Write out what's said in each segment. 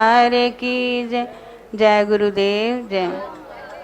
हरे की जय। जय गुरुदेव जय।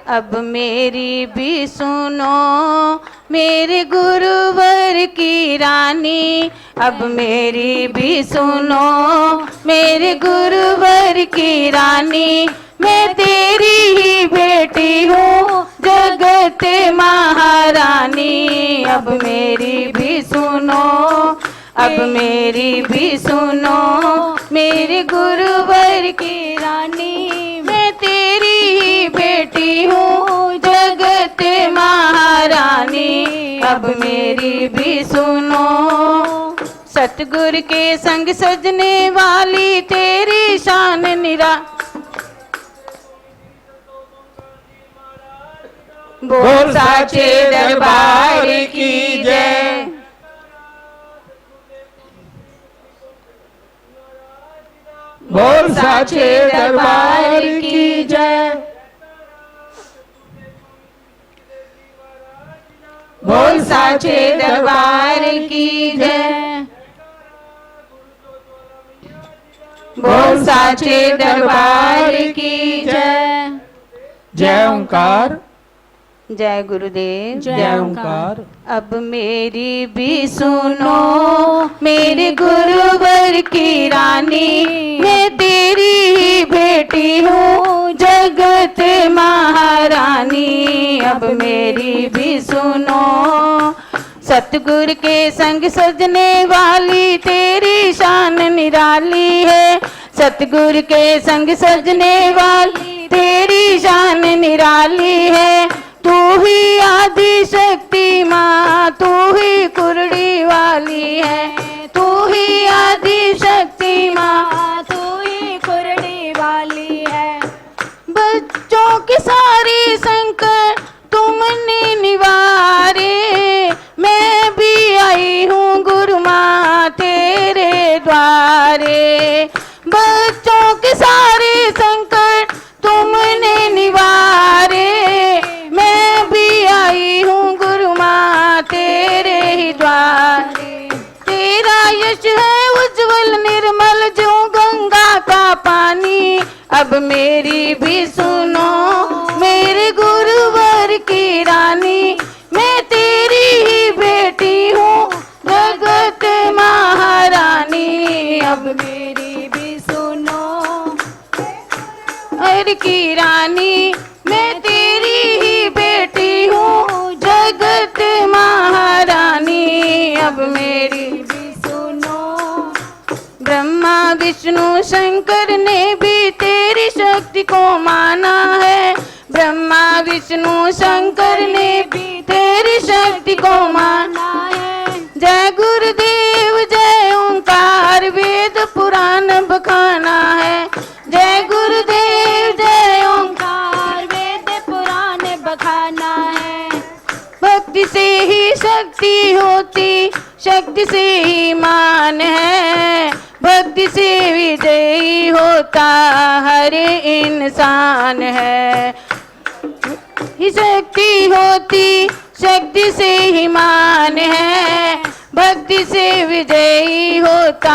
अब मेरी भी सुनो मेरे गुरुवर की रानी, अब मेरी भी सुनो मेरे गुरुवर की रानी। मैं तेरी ही बेटी हूँ जगत महारानी, अब मेरी भी सुनो, अब मेरी भी सुनो मेरे गुरुवर की रानी। मैं तेरी ही बेटी हूँ जगत महारानी, अब मेरी भी सुनो। सतगुरु के संग सजने वाली तेरी शान निरा, बोल साचे दरबार की जय। बोल साचे दरबार की जय। बोल साचे दरबार की जय। बोल साचे दरबार की जय। जय ओंकार। जय गुरुदेव जय ओंकार। अब मेरी भी सुनो मेरे गुरुवर की रानी, मैं तेरी ही बेटी हूँ जगत महारानी, अब मेरी भी सुनो। सतगुरु के संग सजने वाली तेरी शान निराली है, सतगुरु के संग सजने वाली तेरी शान निराली है। तू ही आदि शक्ति माँ, तू ही कुरड़ी वाली है, तू ही आदि शक्ति माँ, तू ही कुरड़ी वाली है। बच्चों की सारी संकट तुमने निवारे, मैं भी आई हूँ गुरु माँ तेरे द्वारे। बच्चों के सारे संकट तुमने निवारे, मैं भी आई हूँ गुरु माँ तेरे ही द्वारे। तेरा यश है उज्जवल निर्मल जो गंगा का पानी, अब मेरी भी सुनो मेरे गुरुवर की रानी, मैं तेरी ही बेटी हूँ जगत महारानी, अब मेरी भी सुनो हर की रानी, मैं तेरी ही बेटी हूँ जगत महारानी, अब मेरी भी सुनो। ब्रह्मा विष्णु शंकर ने भी तेरी शक्ति को माना है, ब्रह्मा विष्णु शंकर ने भी तेरी शक्ति को माना है। जय गुरुदेव जय ओंकार वेद पुराण बखाना है, जय गुरुदेव जय ओंकार वेद पुराण बखाना है। भक्ति से ही शक्ति होती, शक्ति से ही मान है, भक्ति से विजयी होता हर इंसान है। ही शक्ति होती, शक्ति से ही मान है, भक्ति से विजयी होता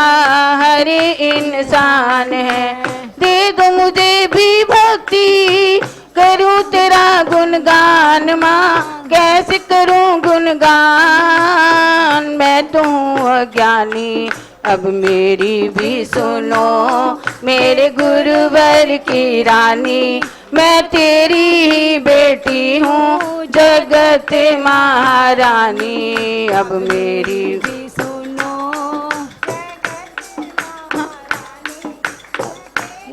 हर इंसान है। दे दो मुझे भी भक्ति करूं तेरा गुणगान माँ, कैसे करूं गुणगान, मैं तो हूँ अज्ञानी, अब मेरी भी सुनो मेरे गुरुवर की रानी, मैं तेरी ही बेटी हूँ जगत महारानी, अब मेरी भी सुनो।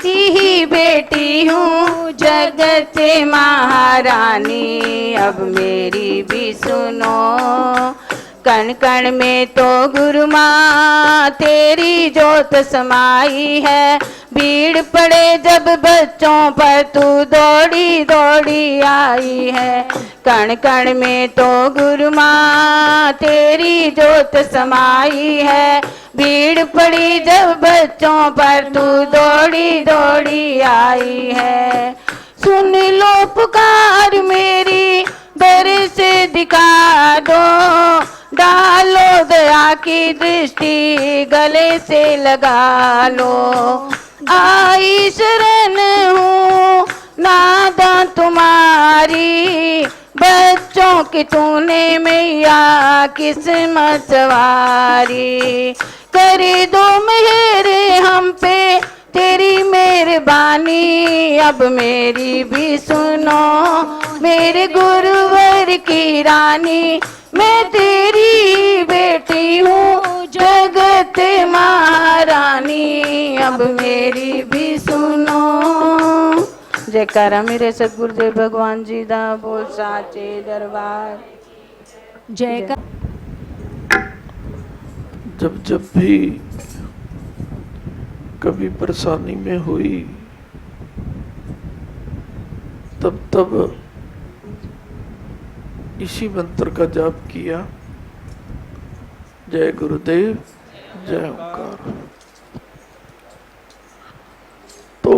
ही बेटी हूँ जगत महारानी, अब मेरी भी सुनो। कण कण में तो गुरु माँ तेरी जोत समाई है, भीड़ पड़े जब बच्चों पर तू दौड़ी दौड़ी आई है। कण कण में तो गुरु माँ तेरी जोत समाई है, भीड़ पड़ी जब बच्चों पर तू दौड़ी दौड़ी आई है। सुन लो पुकार मेरी दर से दिखा दो, डालो दया की दृष्टि गले से लगा लो। आई शरण हूँ नादा तुम्हारी, बच्चों की तूने मैया किस्मत सवारी। कर दो मेहर हम पे तेरी मेहरबानी, अब मेरी भी सुनो मेरे गुरुवर की रानी। मैं तेरी बेटी हूँ जगत महारानी, अब मेरी भी सुनो। जयकारा मेरे सतगुरुदेव भगवान जी दा, बोल साचे दरबार। जयकार। जब जब भी कभी परेशानी में हुई तब तब इसी मंत्र का जाप किया, जय गुरुदेव जय ओंकार। तो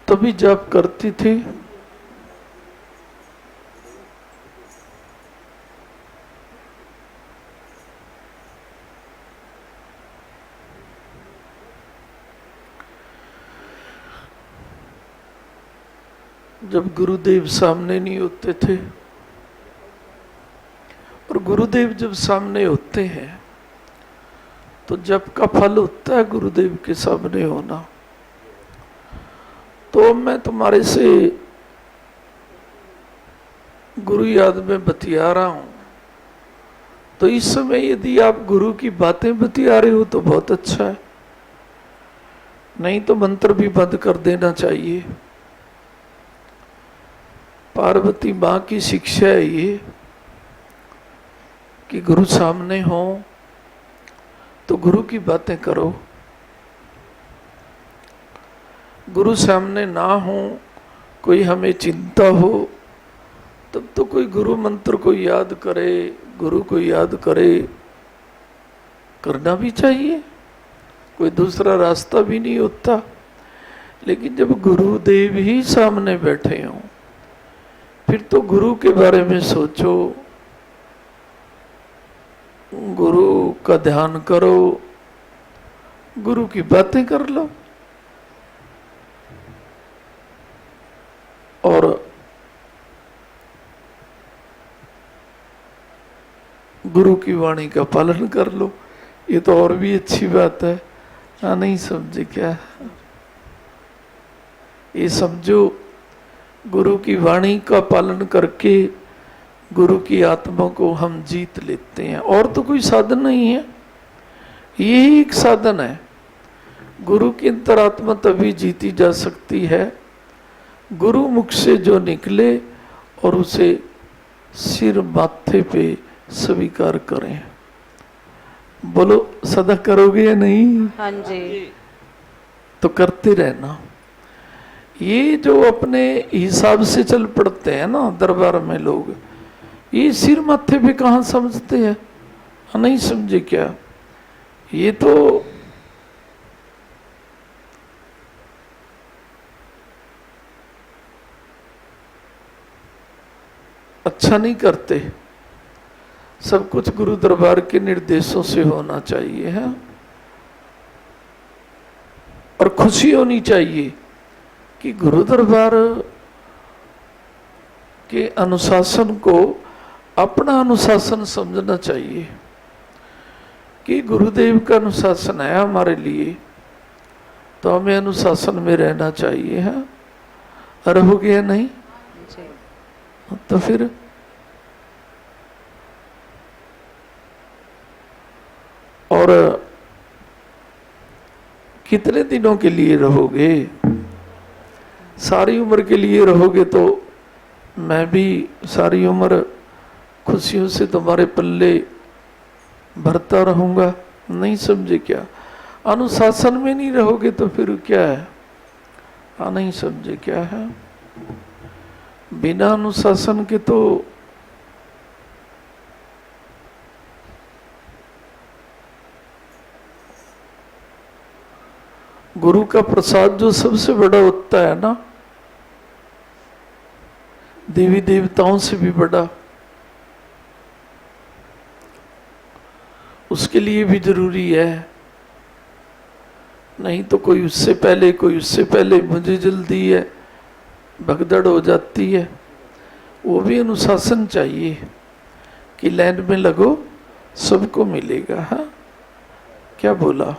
तभी जाप करती थी। जब गुरुदेव सामने नहीं होते थे, और गुरुदेव जब सामने होते हैं तो जप का फल होता है गुरुदेव के सामने होना। तो मैं तुम्हारे से गुरु याद में बतिया रहा हूं, तो इस समय यदि आप गुरु की बातें बतिया रहे हो तो बहुत अच्छा है, नहीं तो मंत्र भी बंद कर देना चाहिए। पार्वती माँ की शिक्षा है ये कि गुरु सामने हो तो गुरु की बातें करो, गुरु सामने ना हो, कोई हमें चिंता हो तब तो कोई गुरु मंत्र को याद करे, गुरु को याद करे, करना भी चाहिए, कोई दूसरा रास्ता भी नहीं होता। लेकिन जब गुरुदेव ही सामने बैठे हों फिर तो गुरु के बारे में सोचो, गुरु का ध्यान करो, गुरु की बातें कर लो। और गुरु की वाणी का पालन कर लो, ये तो और भी अच्छी बात है। हाँ, नहीं समझे क्या? ये समझो, गुरु की वाणी का पालन करके गुरु की आत्मा को हम जीत लेते हैं, और तो कोई साधन नहीं है, यही एक साधन है। गुरु की अंतरात्मा तभी जीती जा सकती है गुरु मुख से जो निकले और उसे सिर माथे पे स्वीकार करें। बोलो सदा करोगे या नहीं? हाँ जी। तो करते रहना। ये जो अपने हिसाब से चल पड़ते हैं ना दरबार में लोग, ये सिर माथे पे कहाँ समझते हैं? नहीं समझे क्या? ये तो अच्छा नहीं करते। सब कुछ गुरु दरबार के निर्देशों से होना चाहिए है, और खुशी होनी चाहिए कि गुरु दरबार के अनुशासन को अपना अनुशासन समझना चाहिए कि गुरुदेव का अनुशासन है हमारे लिए, तो हमें अनुशासन में रहना चाहिए है। हो गया नहीं तो फिर और कितने दिनों के लिए रहोगे? सारी उम्र के लिए रहोगे तो मैं भी सारी उम्र खुशियों से तुम्हारे पल्ले भरता रहूंगा। नहीं समझे क्या? अनुशासन में नहीं रहोगे तो फिर क्या है? नहीं समझे क्या है? बिना अनुशासन के तो गुरु का प्रसाद जो सबसे बड़ा होता है ना, देवी देवताओं से भी बड़ा, उसके लिए भी जरूरी है, नहीं तो कोई उससे पहले कोई उससे पहले, मुझे जल्दी है, भगदड़ हो जाती है। वो भी अनुशासन चाहिए कि लाइन में लगो, सबको मिलेगा। हाँ, क्या बोला?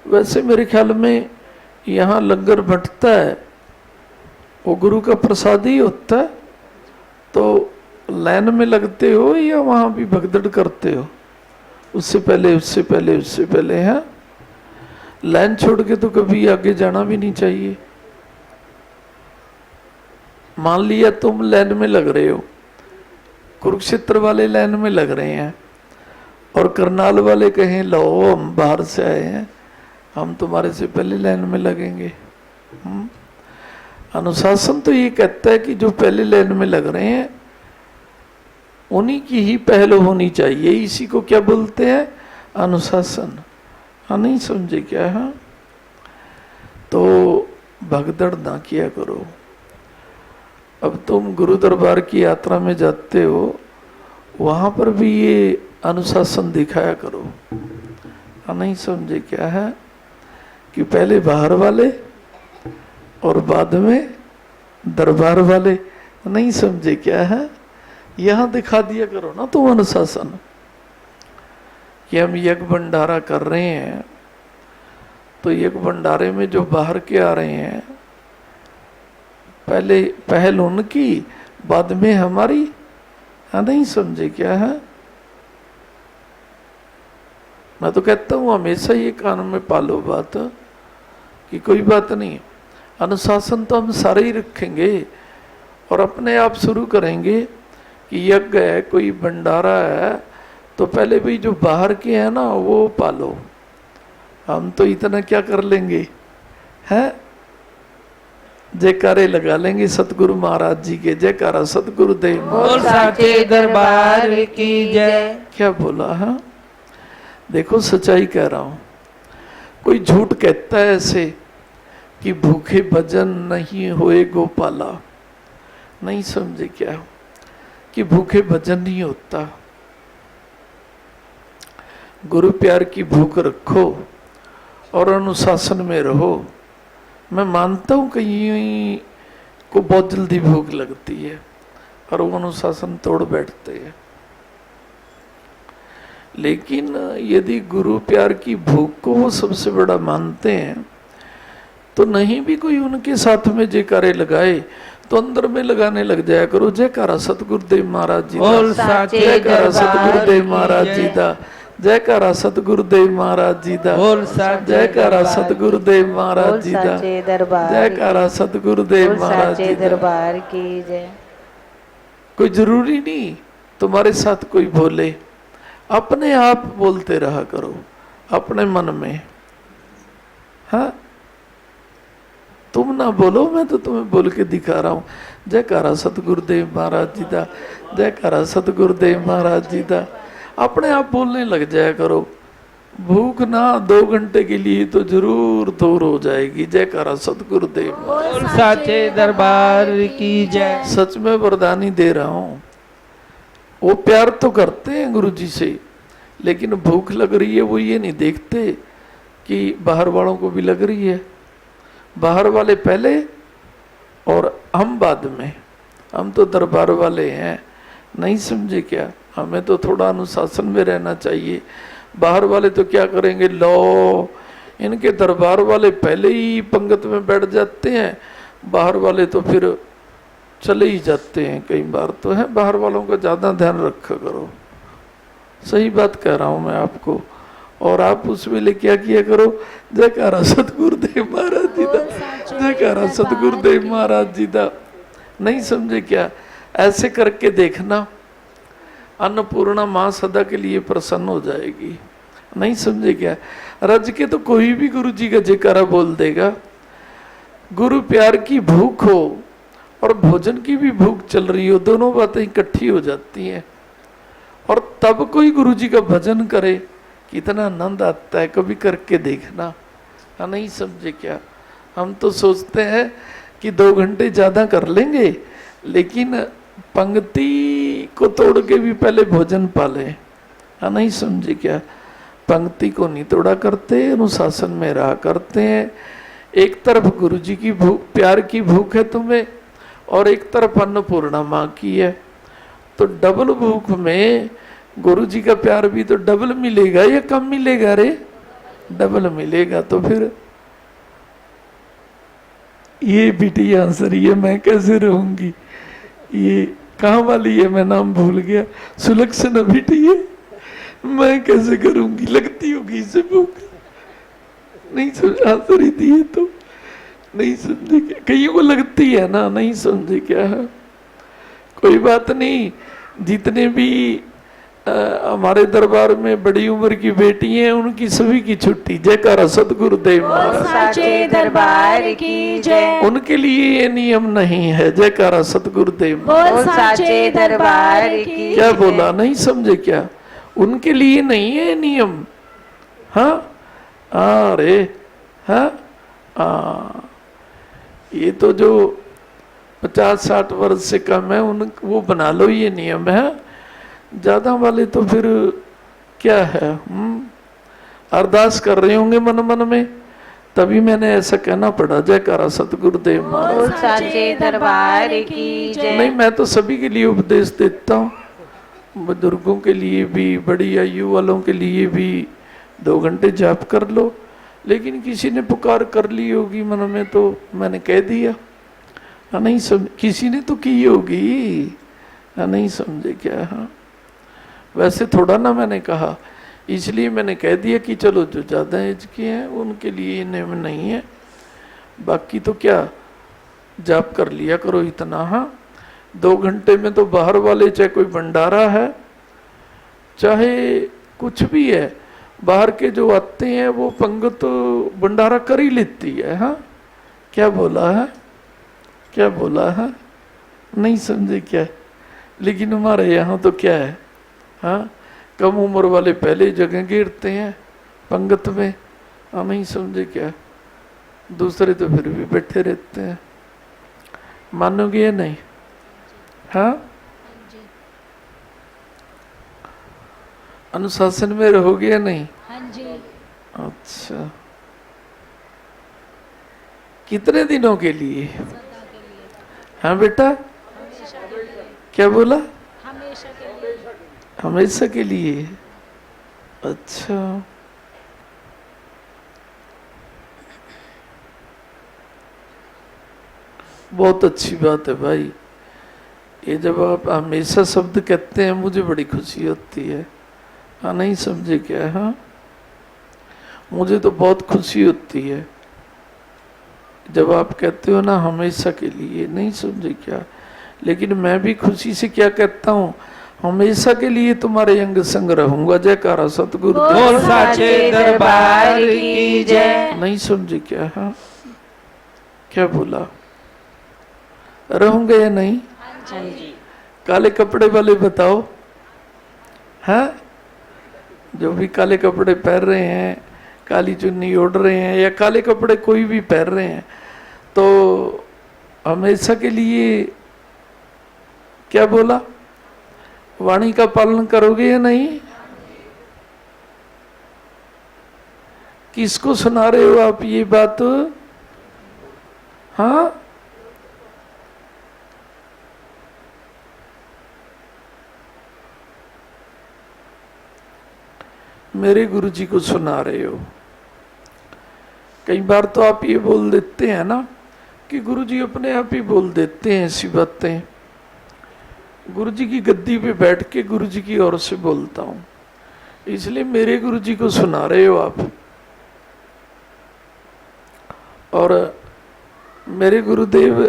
वैसे मेरे ख्याल में यहाँ लंगर बंटता है, वो गुरु का प्रसाद ही होता है, तो लाइन में लगते हो या वहाँ भी भगदड़ करते हो? उससे पहले उससे पहले उससे पहले। है लाइन छोड़ के तो कभी आगे जाना भी नहीं चाहिए। मान लिया तुम लाइन में लग रहे हो, कुरुक्षेत्र वाले लाइन में लग रहे हैं और करनाल वाले कहें लो हम बाहर से आए हैं, हम तुम्हारे से पहले लाइन में लगेंगे। अनुशासन तो ये कहता है कि जो पहले लाइन में लग रहे हैं उन्हीं की ही पहल होनी चाहिए। इसी को क्या बोलते हैं? अनुशासन। हाँ, नहीं समझे क्या? हाँ, तो भगदड़ ना किया करो। अब तुम गुरु दरबार की यात्रा में जाते हो, वहां पर भी ये अनुशासन दिखाया करो। हाँ, नहीं समझे क्या? है कि पहले बाहर वाले और बाद में दरबार वाले। नहीं समझे क्या? है यहां दिखा दिया करो ना तुम अनुशासन कि हम यज्ञ भंडारा कर रहे हैं, तो यज्ञ भंडारे में जो बाहर के आ रहे हैं पहले पहल उनकी, बाद में हमारी। हाँ, नहीं समझे क्या? है मैं तो कहता हूं हमेशा ये कान में पालो बात कि कोई बात नहीं, अनुशासन तो हम सारे ही रखेंगे और अपने आप शुरू करेंगे कि यज्ञ है, कोई भंडारा है, तो पहले भी जो बाहर के हैं ना वो पालो। हम तो इतना क्या कर लेंगे, हैं? जयकारे लगा लेंगे सतगुरु महाराज जी के। जयकारा सतगुरुदेव बोल साचे दरबार की जय। क्या बोला? हाँ, देखो सच्चाई कह रहा हूं। कोई झूठ कहता है ऐसे कि भूखे भजन नहीं होए गोपाला। नहीं समझे क्या? कि भूखे भजन नहीं होता। गुरु प्यार की भूख रखो और अनुशासन में रहो। मैं मानता हूं कहीं को बहुत जल्दी भूख लगती है और वो अनुशासन तोड़ बैठते हैं, लेकिन यदि गुरु प्यार की भूख को वो सबसे बड़ा मानते हैं तो नहीं भी कोई उनके साथ में जयकारे लगाए तो अंदर में लगाने लग जाया करो। जयकारा सतगुरुदेव महाराज जी दा, जयकारा सतगुरुदेव महाराज जी दा, जयकारा सतगुरुदेव महाराज जी दा, जयकारा सतगुरुदेव महाराज जी दा, जयकारा सतगुरुदेव महाराज जी दरबार की जय। कोई जरूरी नहीं तुम्हारे साथ कोई बोले, अपने आप बोलते रहा करो अपने मन में। हाँ, तुम ना बोलो, मैं तो तुम्हें बोल के दिखा रहा हूं। जयकारा सतगुरुदेव महाराज जी दा, जयकारा सतगुरुदेव महाराज जी दा। अपने आप बोलने लग जाया करो। भूख ना 2 घंटे के लिए तो जरूर दूर हो जाएगी। जयकारा सतगुरुदेव बोल साचे दरबार की जय। सच में वरदानी दे रहा हूं। वो प्यार तो करते हैं गुरु जी से, लेकिन भूख लग रही है वो ये नहीं देखते कि बाहर वालों को भी लग रही है। बाहर वाले पहले और हम बाद में। हम तो दरबार वाले हैं। नहीं समझे क्या? हमें तो थोड़ा अनुशासन में रहना चाहिए। बाहर वाले तो क्या करेंगे, लो इनके दरबार वाले पहले ही पंगत में बैठ जाते हैं, बाहर वाले तो फिर चले ही जाते हैं। कई बार तो है, बाहर वालों का ज़्यादा ध्यान रखा करो। सही बात कह रहा हूँ मैं आपको। और आप उस वेले क्या किया करो, जयकारा सतगुरुदेव महाराज जी दा, जयकारा सतगुरुदेव महाराज जी दा। नहीं समझे क्या? ऐसे करके देखना, अन्नपूर्णा माँ सदा के लिए प्रसन्न हो जाएगी। नहीं समझे क्या? रज के तो कोई भी गुरु जी का जयकारा बोल देगा। गुरु प्यार की भूख हो और भोजन की भी भूख चल रही हो, दोनों बातें इकट्ठी हो जाती हैं, और तब कोई गुरु जी का भजन करे, कितना आनंद आता है। कभी करके देखना। हाँ, नहीं समझे क्या? हम तो सोचते हैं कि 2 घंटे ज़्यादा कर लेंगे, लेकिन पंक्ति को तोड़ के भी पहले भोजन पाले। हाँ, नहीं समझे क्या? पंक्ति को नहीं तोड़ा करते, अनुशासन में रहा करते हैं। एक तरफ गुरु जी की भूख, प्यार की भूख है तुम्हें, और एक तरफ अन्नपूर्णा माँ की है, तो डबल भूख में गुरु जी का प्यार भी तो डबल मिलेगा या कम मिलेगा रे? डबल मिलेगा। तो फिर ये बिटिया हंस रही है, मैं कैसे रहूंगी, ये कहाँ वाली है, मैं नाम भूल गया, सुलक्षणा बिटिया, मैं कैसे करूंगी, लगती होगी इसे भूख। नहीं हंस रही थी ये तो, नहीं समझे क्या? कईयों को लगती है ना, नहीं समझे क्या है? कोई बात नहीं, जितने भी हमारे दरबार में बड़ी उम्र की बेटी हैं, उनकी सभी की छुट्टी। जयकारा सतगुरुदेव महाराज साचे दरबार की जय। उनके लिए ये नियम नहीं है। जयकारा सतगुरुदेव बोल साचे दरबार की क्या बोला, नहीं समझे क्या? उनके लिए नहीं है नियम। हाँ अरे हाँ, ये तो जो 50-60 वर्ष से कम है उन वो बना लो, ये नियम है। ज्यादा वाले तो फिर क्या है, अरदास कर रहे होंगे मन मन में, तभी मैंने ऐसा कहना पड़ा। जयकारा सतगुरुदेव महाराज साचे दरबार की जय। नहीं, मैं तो सभी के लिए उपदेश देता हूँ, बुजुर्गों के लिए भी, बड़ी आयु वालों के लिए भी 2 घंटे जाप कर लो। लेकिन किसी ने पुकार कर ली होगी मन में, तो मैंने कह दिया। नहीं समझ, किसी ने तो की होगी, नहीं समझे क्या? हाँ, वैसे थोड़ा ना मैंने कहा, इसलिए मैंने कह दिया कि चलो जो ज़्यादा एज के हैं उनके लिए नियम नहीं है, बाकी तो क्या जाप कर लिया करो इतना। हाँ, 2 घंटे में तो बाहर वाले, चाहे कोई भंडारा है चाहे कुछ भी है, बाहर के जो आते हैं वो पंगत भंडारा कर ही लेती है। हाँ, क्या बोला है, क्या बोला है, नहीं समझे क्या? लेकिन हमारे यहाँ तो क्या है, हाँ, कम उम्र वाले पहले जगह गिरते हैं पंगत में। हाँ, नहीं समझे क्या? दूसरे तो फिर भी बैठे रहते हैं। मानोगे या नहीं? हाँ, अनुशासन में रहोगे या नहीं? हाँ जी। अच्छा, कितने दिनों के लिए? हाँ बेटा, क्या बोला? हमेशा के लिए। हमेशा के लिए। अच्छा, बहुत अच्छी बात है भाई। ये जब आप हमेशा शब्द कहते हैं मुझे बड़ी खुशी होती है। हाँ, नहीं समझे क्या? हाँ, मुझे तो बहुत खुशी होती है जब आप कहते हो ना हमेशा के लिए, नहीं समझे क्या? लेकिन मैं भी खुशी से क्या कहता हूँ, हमेशा के लिए तुम्हारे अंग संग रहूंगा। जयकारा सतगुरु बोल साचे दरबार की जय। नहीं समझे क्या? हाँ, क्या बोला, रहूंगे या नहीं? काले कपड़े वाले बताओ, हाँ, जो भी काले कपड़े पहन रहे हैं, काली चुन्नी ओढ़ रहे हैं, या काले कपड़े कोई भी पहन रहे हैं, तो हमेशा के लिए क्या बोला, वाणी का पालन करोगे या नहीं? किसको सुना रहे हो आप ये बात? हाँ, मेरे गुरु जी को सुना रहे हो। कई बार तो आप ये बोल देते हैं ना कि गुरु जी अपने आप ही बोल देते हैं ऐसी बातें। गुरु जी की गद्दी पे बैठ के गुरु जी की ओर से बोलता हूं, इसलिए मेरे गुरु जी को सुना रहे हो आप। और मेरे गुरुदेव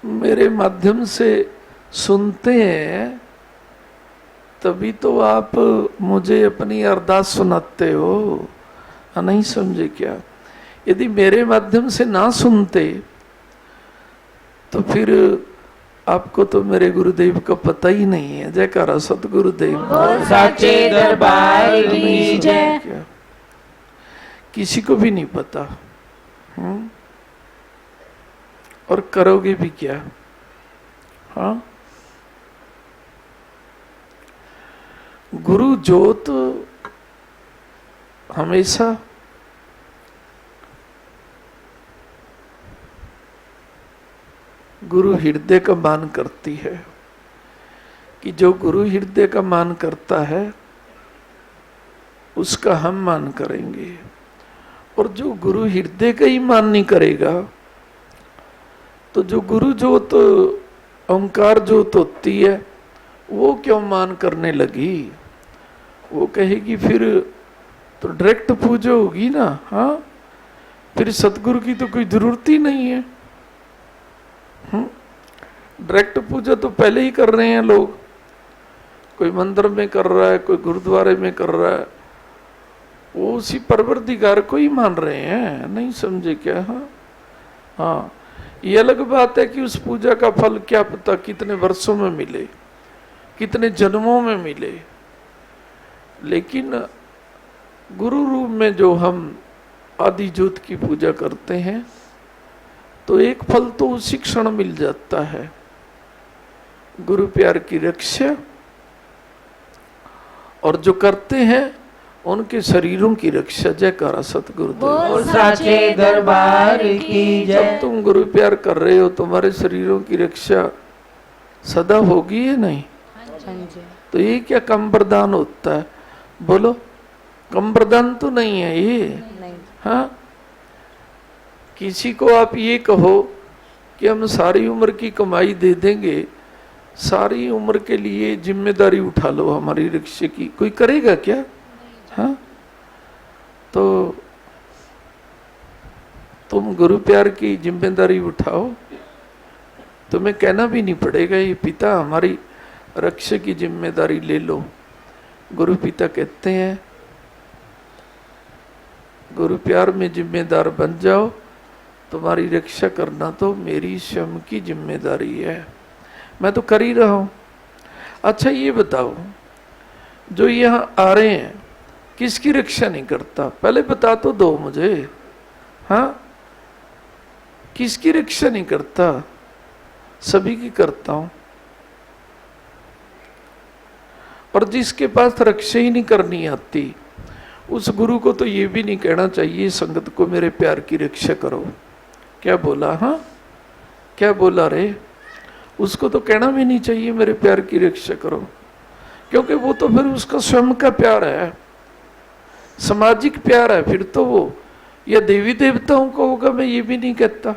मेरे माध्यम से सुनते हैं, तभी तो आप मुझे अपनी अरदास सुनाते हो। नहीं समझे क्या? यदि मेरे माध्यम से ना सुनते तो फिर आपको तो मेरे गुरुदेव का पता ही नहीं है। जयकारा सतगुरुदेव साचे दरबार की जय। किसी को भी नहीं पता। और करोगे भी क्या? हाँ, गुरु ज्योत हमेशा गुरु हृदय का मान करती है कि जो गुरु हृदय का मान करता है उसका हम मान करेंगे, और जो गुरु हृदय का ही मान नहीं करेगा तो जो गुरु ज्योत ओंकार ज्योत होती है वो क्यों मान करने लगी। वो कहेगी फिर तो डायरेक्ट पूजा होगी ना। हाँ, फिर सतगुरु की तो कोई जरूरत ही नहीं है। डायरेक्ट पूजा तो पहले ही कर रहे हैं लोग, कोई मंदिर में कर रहा है, कोई गुरुद्वारे में कर रहा है, वो उसी परवरदिगार को ही मान रहे हैं। नहीं समझे क्या? हाँ, ये अलग बात है कि उस पूजा का फल क्या पता कितने वर्षों में मिले, कितने जन्मों में मिले, लेकिन गुरु रूप में जो हम आदि ज्योत की पूजा करते हैं तो एक फल तो उसी क्षण मिल जाता है, गुरु प्यार की रक्षा, और जो करते हैं उनके शरीरों की रक्षा। जयकारा सतगुरुदेव। बोल साचे दरबार की जय। जब तुम गुरु प्यार कर रहे हो तुम्हारे शरीरों की रक्षा सदा होगी या नहीं? तो ये क्या कम वरदान होता है? बोलो, कम वरदान तो नहीं है ये। हाँ, किसी को आप ये कहो कि हम सारी उम्र की कमाई दे देंगे, सारी उम्र के लिए जिम्मेदारी उठा लो हमारी रक्षा की, कोई करेगा क्या? हाँ, तो तुम गुरु प्यार की जिम्मेदारी उठाओ, तुम्हें कहना भी नहीं पड़ेगा ये पिता हमारी रक्षा की जिम्मेदारी ले लो। गुरु पिता कहते हैं गुरु प्यार में जिम्मेदार बन जाओ, तुम्हारी रक्षा करना तो मेरी स्वयं की जिम्मेदारी है, मैं तो कर ही रहा हूं। अच्छा ये बताओ, जो यहां आ रहे हैं किसकी रक्षा नहीं करता? पहले बता तो दो मुझे। हाँ, किसकी रक्षा नहीं करता? सभी की करता हूं। और जिसके पास रक्षा ही नहीं करनी आती उस गुरु को तो ये भी नहीं कहना चाहिए संगत को मेरे प्यार की रक्षा करो। क्या बोला? हाँ, क्या बोला रे? उसको तो कहना भी नहीं चाहिए मेरे प्यार की रक्षा करो, क्योंकि वो तो फिर उसका स्वयं का प्यार है, सामाजिक प्यार है फिर तो वो, या देवी देवताओं को होगा, मैं ये भी नहीं कहता।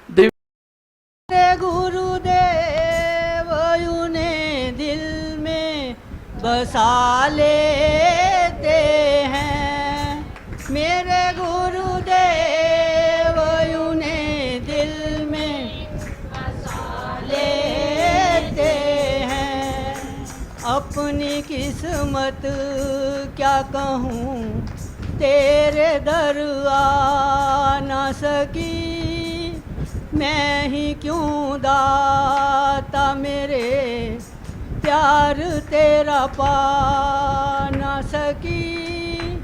देवी गुरुदेव उन्हें दिल में बसा लेते हैं, मेरे गुरुदेव उन्हें दिल में बसा लेते हैं। अपनी किस्मत क्या कहूँ तेरे दर आ ना सकी, मैं ही क्यों दाता मेरे प्यार तेरा पा ना सकी।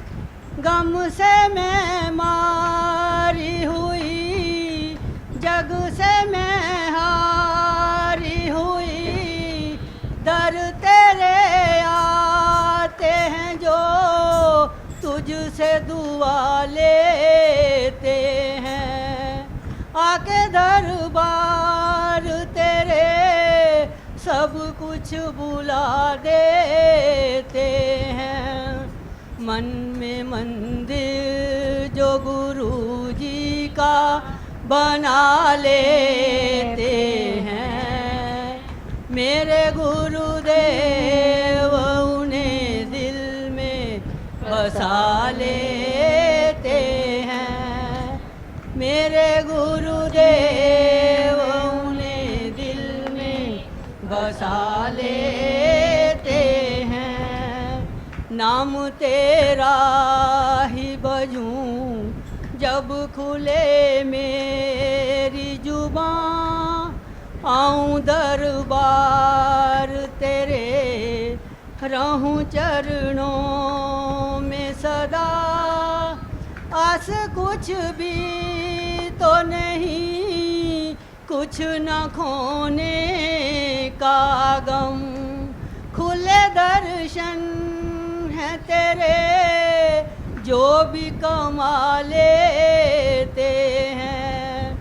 गम से मैं मारी हुई, जग से मैं हारी हुई, दर तेरे आते हैं जो तुझसे दुआ लेते हैं। आके दरबार तेरे सब कुछ बुला देते हैं। मन में मंदिर जो गुरु जी का बना लेते हैं, मेरे गुरुदेव उन्हें दिल में बसा लेते हैं, मेरे गुरुदेव उन्हें दिल में बसा लेते हैं। नाम तेरा ही बजूं जब खुले मेरी जुबां, आऊं दरबार तेरे रहूं चरणों में सदा। आस कुछ भी तो नहीं, कुछ न खोने का गम, खुले दर्शन है तेरे भी कमा लेते हैं।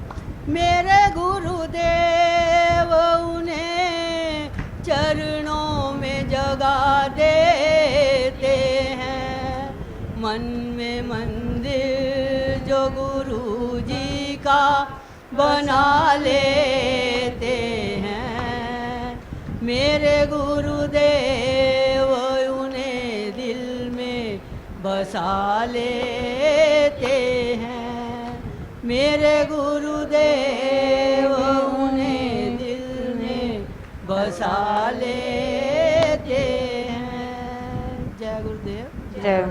मेरे गुरुदेव उन्हें चरणों में जगा देते हैं। मन में मंदिर जो गुरु जी का बना लेते हैं। मेरे गुरुदेव उन्हें दिल में बसा लेते हैं। मेरे गुरुदेव उन्हें दिल में बसा लेते हैं। जय गुरुदेव। जय